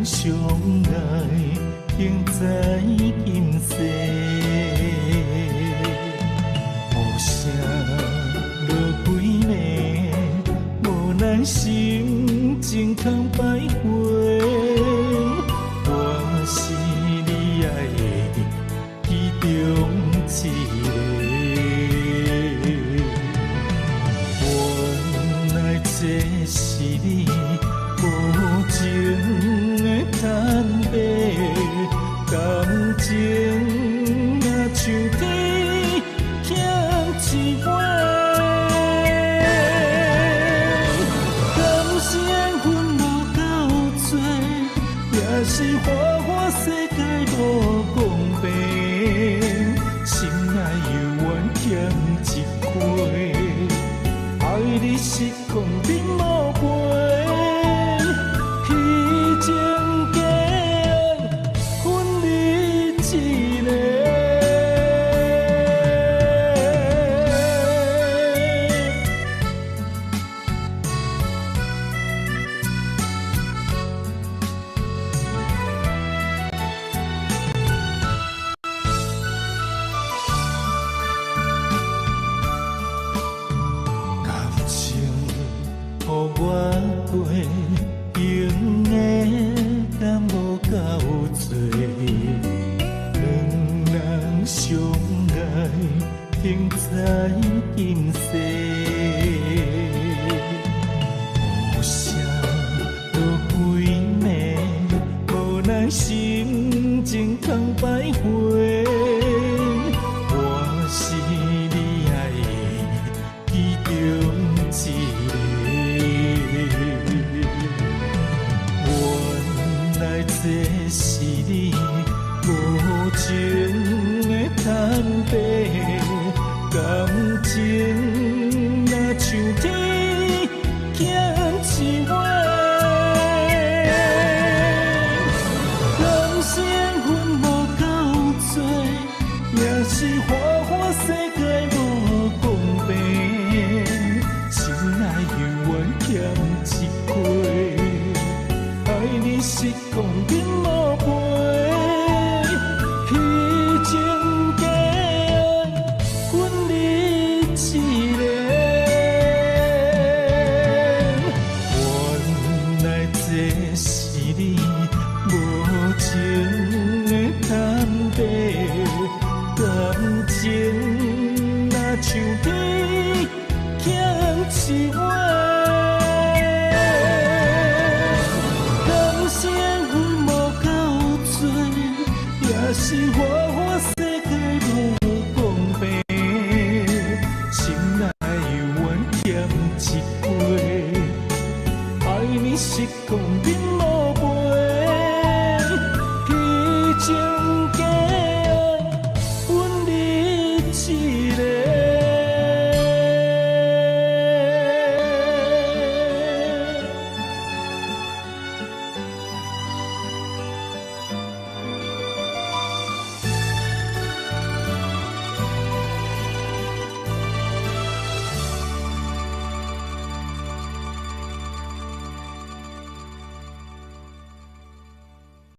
相爱，永在今世。雨声落几暝，无咱心情通摆回。我是你爱的其中一个。原来这是你无情的坦白，感情若像天欠一半。敢是缘分无够多，也是花世界无公平，心爱犹原欠一块。爱你是公平无赔，虚情假爱分你一个。感情予我过，用的敢无够多？两人相爱，永在今世。雨声落几暝，无咱心情通摆回。我是你爱的其中一个。原来这是你无情的坦白，感情若像天欠一半。敢是缘分无够多，也是花世界无公平，心爱犹原欠一块。爱你是公平